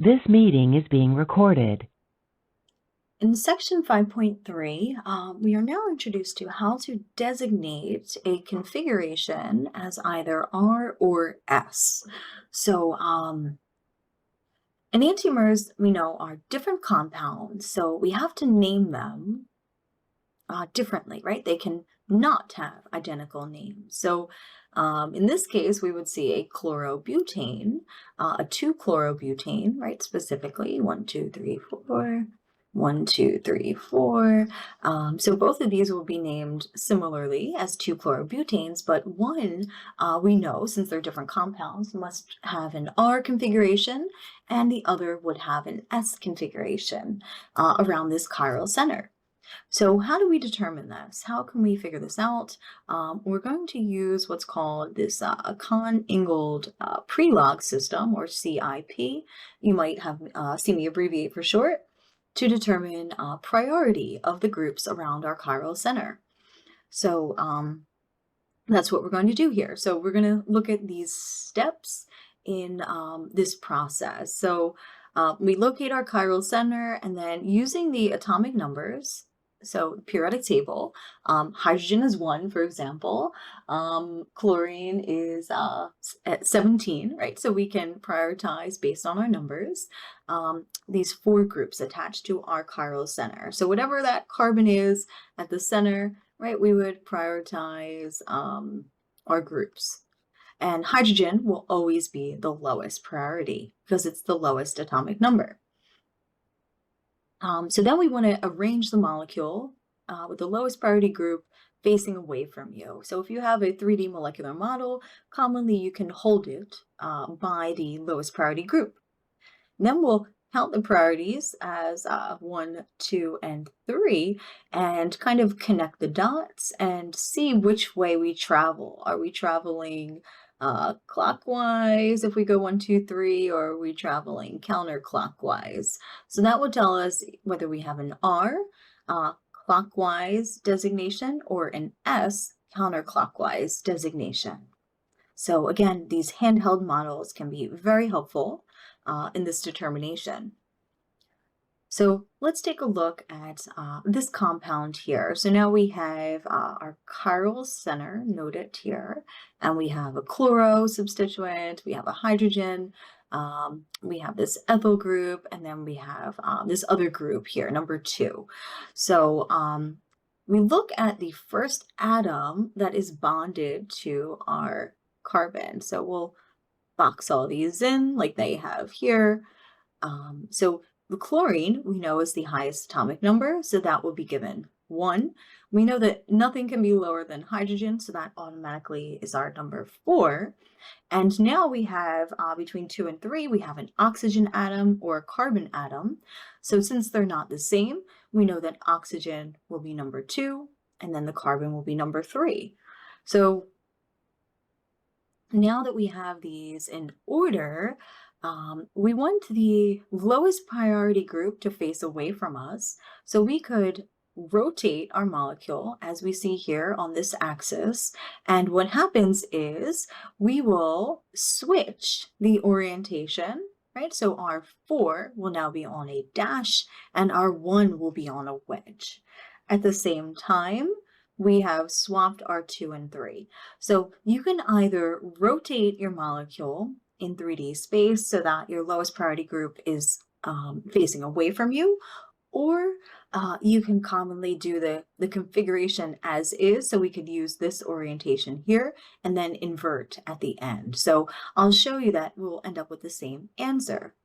This meeting is being recorded. In section 5.3, we are now introduced to how to designate a configuration as either R or S. So enantiomers, we know, are different compounds, so we have to name them differently, right? They can not have identical names. So in this case, we would see a chlorobutane, a 2-chlorobutane, right? Specifically, 1, 2, 3, 4, 1, 2, 3, 4. So both of these will be named similarly as 2-chlorobutanes, but one we know, since they're different compounds, must have an R configuration, and the other would have an S configuration around this chiral center. So how do we determine this? How can we figure this out? We're going to use what's called this Kahn-Ingold pre-log system, or CIP. You might have seen me abbreviate for short, to determine priority of the groups around our chiral center. So that's what we're going to do here. So we're going to look at these steps in this process. So we locate our chiral center, and then using the atomic numbers, so periodic table, hydrogen is 1, for example. Chlorine is at 17, right? So we can prioritize based on our numbers these 4 groups attached to our chiral center. So whatever that carbon is at the center, right, we would prioritize our groups. And hydrogen will always be the lowest priority because it's the lowest atomic number. So then we want to arrange the molecule with the lowest priority group facing away from you. So if you have a 3D molecular model, commonly you can hold it by the lowest priority group. And then we'll count the priorities as 1, 2, and 3, and kind of connect the dots and see which way we travel. Are we traveling clockwise if we go 1, 2, 3, or are we traveling counterclockwise? So that would tell us whether we have an R clockwise designation or an S counterclockwise designation. So again, these handheld models can be very helpful in this determination. So let's take a look at this compound here. So now we have our chiral center noted here, and we have a chloro substituent, we have a hydrogen, we have this ethyl group, and then we have this other group here, number 2. So we look at the first atom that is bonded to our carbon. So we'll box all these in like they have here. So the chlorine we know is the highest atomic number, so that will be given 1. We know that nothing can be lower than hydrogen, so that automatically is our number 4. And now we have between 2 and 3, we have an oxygen atom or a carbon atom. So since they're not the same, we know that oxygen will be number 2, and then the carbon will be number 3. So now that we have these in order, we want the lowest priority group to face away from us. So we could rotate our molecule as we see here on this axis. And what happens is we will switch the orientation, right? So our 4 will now be on a dash and our 1 will be on a wedge. At the same time, we have swapped our 2 and 3. So you can either rotate your molecule in 3D space so that your lowest priority group is facing away from you, or you can commonly do the configuration as is. So we could use this orientation here and then invert at the end. So I'll show you that we'll end up with the same answer.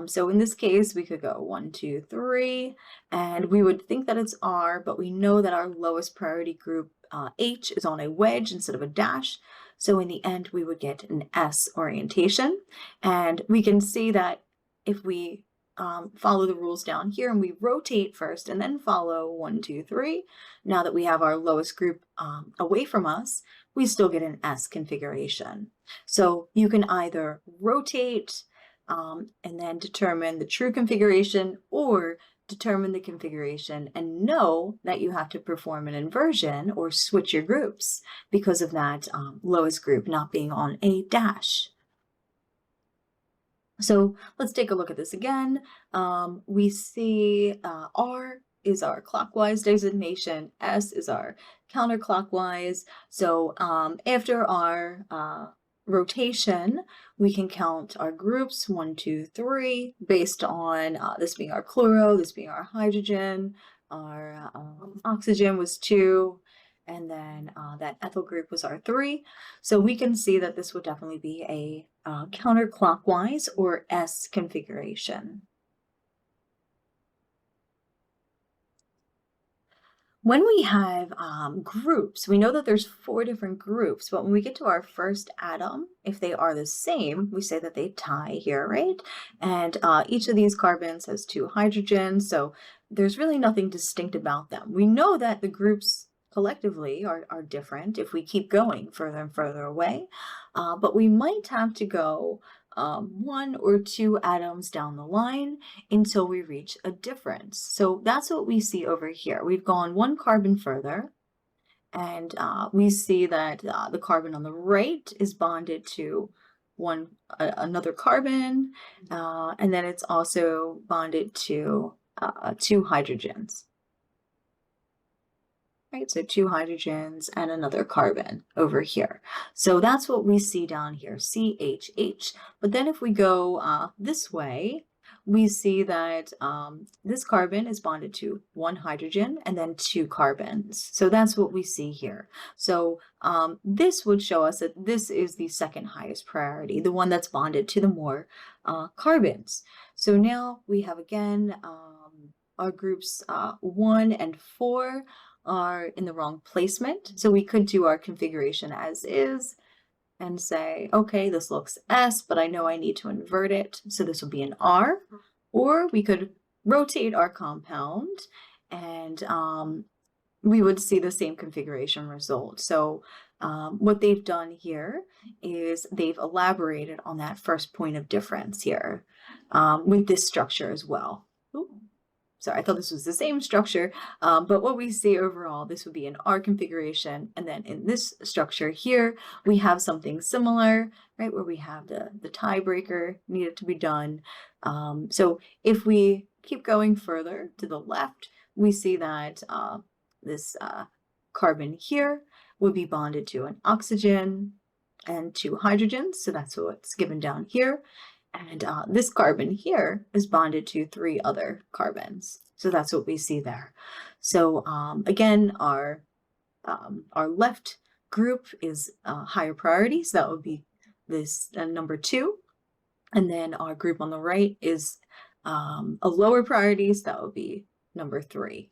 So in this case, we could go 1, 2, 3, and we would think that it's R, but we know that our lowest priority group, H, is on a wedge instead of a dash. So in the end, we would get an S orientation. And we can see that if we follow the rules down here and we rotate first and then follow 1, 2, 3, now that we have our lowest group away from us, we still get an S configuration. So you can either rotate and then determine the true configuration, or determine the configuration and know that you have to perform an inversion or switch your groups because of that lowest group not being on a dash. So let's take a look at this again. We see R is our clockwise designation, S is our counterclockwise. So after our rotation, we can count our groups 1, 2, 3, based on this being our chloro, this being our hydrogen, our oxygen was 2, and then that ethyl group was our 3. So we can see that this would definitely be a counterclockwise or S configuration. When we have groups, we know that there's 4 different groups, but when we get to our first atom, if they are the same, we say that they tie here, right? And each of these carbons has 2 hydrogens, so there's really nothing distinct about them. We know that the groups collectively are different if we keep going further and further away, but we might have to go 1 or 2 atoms down the line until we reach a difference. So that's what we see over here. We've gone 1 carbon further, and we see that the carbon on the right is bonded to another carbon, and then it's also bonded to 2 hydrogens. Right, so 2 hydrogens and another carbon over here. So that's what we see down here, CHH. But then if we go this way, we see that this carbon is bonded to 1 hydrogen and then 2 carbons. So that's what we see here. So this would show us that this is the second highest priority, the one that's bonded to the more carbons. So now we have again our groups 1 and 4 are in the wrong placement. So we could do our configuration as is and say, okay, this looks S, but I know I need to invert it. So this will be an R. Or we could rotate our compound and we would see the same configuration result. So what they've done here is they've elaborated on that first point of difference here with this structure as well. Ooh. Sorry, I thought this was the same structure, but what we see overall, this would be an R configuration. And then in this structure here, we have something similar, right, where we have the tiebreaker needed to be done. So if we keep going further to the left, we see that this carbon here would be bonded to an oxygen and 2 hydrogens. So that's what's given down here. And this carbon here is bonded to 3 other carbons. So that's what we see there. So again, our left group is higher priority. So that would be this number 2. And then our group on the right is a lower priority. So that would be number 3.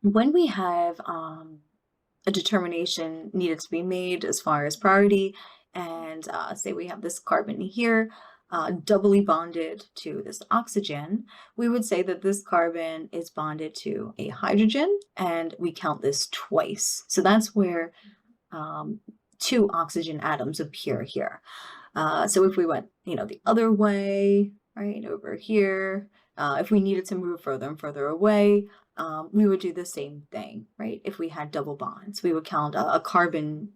When we have a determination needed to be made as far as priority, and say we have this carbon here doubly bonded to this oxygen, we would say that this carbon is bonded to a hydrogen, and we count this twice. So that's where 2 oxygen atoms appear here. So if we went, the other way, right, over here, if we needed to move further and further away, we would do the same thing, right? If we had double bonds, we would count a carbon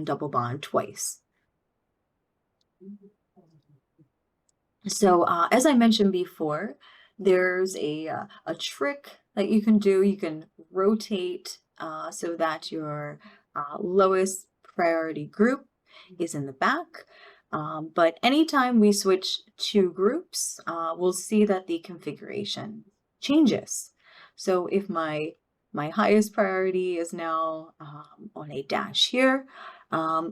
double bond twice. So as I mentioned before, there's a trick that you can do. You can rotate so that your lowest priority group is in the back. But anytime we switch 2 groups, we'll see that the configuration changes. So if my highest priority is now on a dash here,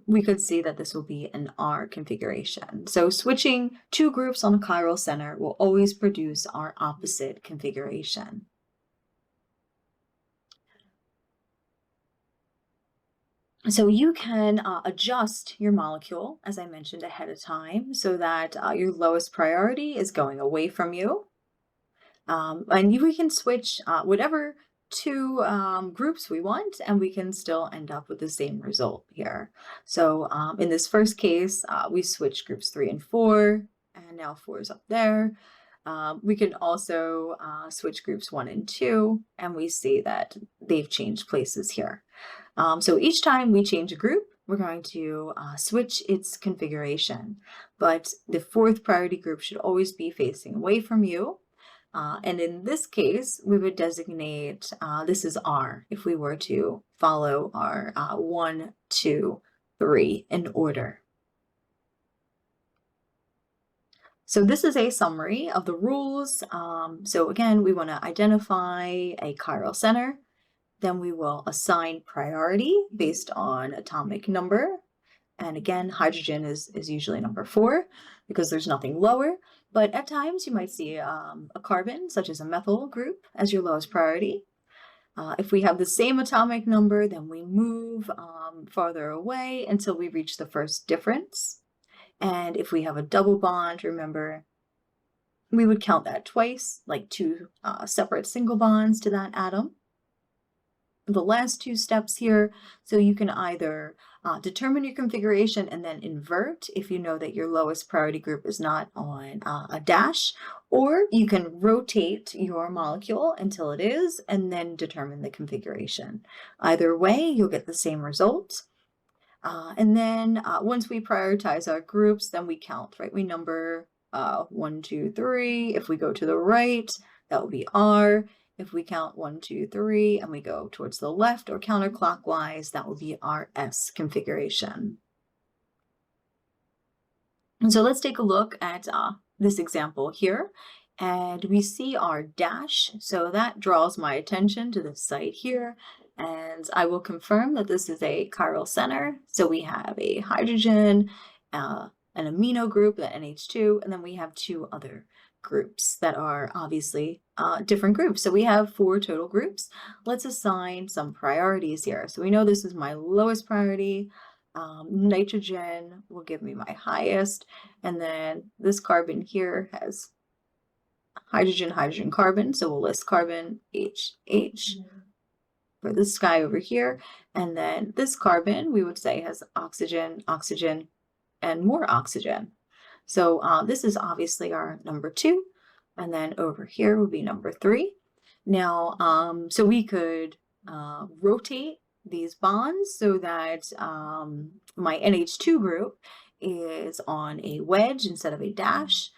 we could see that this will be an R configuration. So switching 2 groups on the chiral center will always produce our opposite configuration. So you can adjust your molecule, as I mentioned ahead of time, so that your lowest priority is going away from you. And we can switch whatever 2 groups we want, and we can still end up with the same result here. So in this first case, we switched groups 3 and 4, and now 4 is up there. We can also switch groups 1 and 2, and we see that they've changed places here. So each time we change a group, we're going to switch its configuration. But the fourth priority group should always be facing away from you. And in this case, we would designate, this is R, if we were to follow our 1, 2, 3 in order. So this is a summary of the rules. So again, we want to identify a chiral center. Then we will assign priority based on atomic number. And again, hydrogen is usually number 4 because there's nothing lower. But at times you might see a carbon, such as a methyl group, as your lowest priority. If we have the same atomic number, then we move farther away until we reach the first difference. And if we have a double bond, remember, we would count that twice, like 2 separate single bonds to that atom. The last 2 steps here, so you can either determine your configuration and then invert if you know that your lowest priority group is not on a dash, or you can rotate your molecule until it is and then determine the configuration. Either way, you'll get the same result. And then once we prioritize our groups, then we count, right? We number 1, 2, 3. If we go to the right, that will be R. If we count 1, 2, 3, and we go towards the left or counterclockwise, that will be our S configuration. And so let's take a look at this example here. And we see our dash. So that draws my attention to this site here. And I will confirm that this is a chiral center. So we have a hydrogen, an amino group, the NH2, and then we have 2 other groups that are obviously different groups. So we have 4 total groups. Let's assign some priorities here. So we know this is my lowest priority. Nitrogen will give me my highest. And then this carbon here has hydrogen, hydrogen, carbon. So we'll list carbon, H, H. For this guy over here. And then this carbon, we would say, has oxygen, oxygen, and more oxygen. So this is obviously our number 2. And then over here would be number 3. Now, so we could rotate these bonds so that my NH2 group is on a wedge instead of a dash,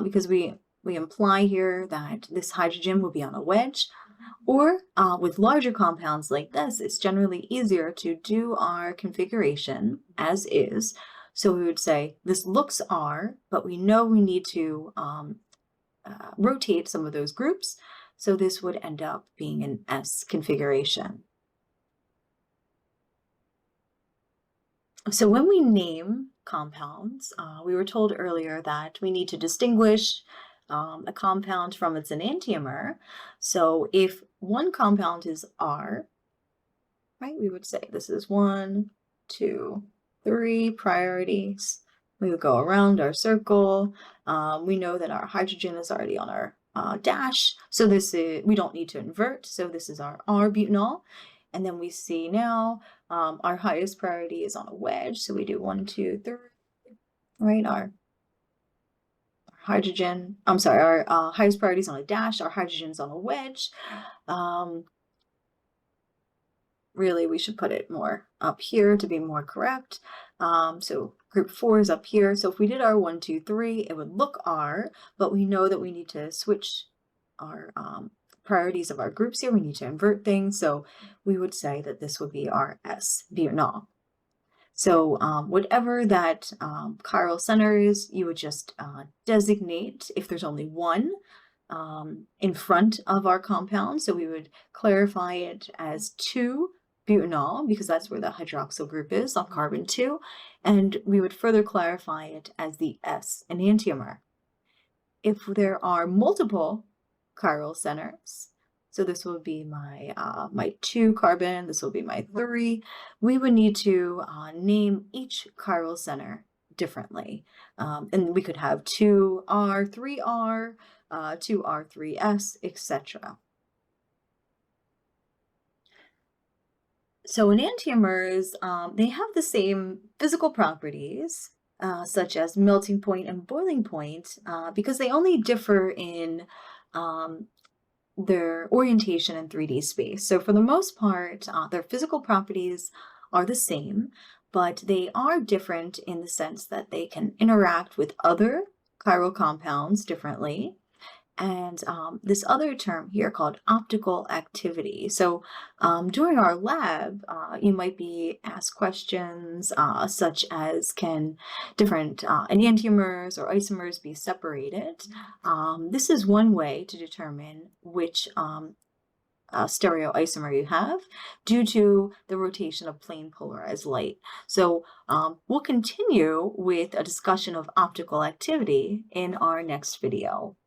because we imply here that this hydrogen will be on a wedge. Or with larger compounds like this, it's generally easier to do our configuration as is. So we would say this looks R, but we know we need to rotate some of those groups. So this would end up being an S configuration. So when we name compounds, we were told earlier that we need to distinguish a compound from its enantiomer. So if one compound is R, right, we would say this is 1, 2, 3 priorities. We would go around our circle. We know that our hydrogen is already on our dash. So this is, we don't need to invert. So this is our R-butanol. And then we see now our highest priority is on a wedge. So we do 1, 2, 3, right? Our hydrogen, I'm sorry, our highest priority is on a dash. Our hydrogen is on a wedge. Really, we should put it more up here to be more correct. So group 4 is up here. So if we did our 1, 2, 3, it would look R, but we know that we need to switch our priorities of our groups here. We need to invert things. So we would say that this would be our S butanol. So whatever that chiral center is, you would just designate, if there's only one, in front of our compound. So we would clarify it as 2-butanol, because that's where the hydroxyl group is on carbon 2. And we would further clarify it as the S enantiomer. If there are multiple chiral centers, so this will be my my 2 carbon, this will be my 3, we would need to name each chiral center differently. And we could have 2R, 3R, 2R, 3S, etc. So enantiomers, they have the same physical properties, such as melting point and boiling point, because they only differ in their orientation in 3D space. So for the most part, their physical properties are the same, but they are different in the sense that they can interact with other chiral compounds differently. And this other term here called optical activity. So during our lab, you might be asked questions such as, can different enantiomers or isomers be separated? This is one way to determine which stereoisomer you have due to the rotation of plane polarized light. So we'll continue with a discussion of optical activity in our next video.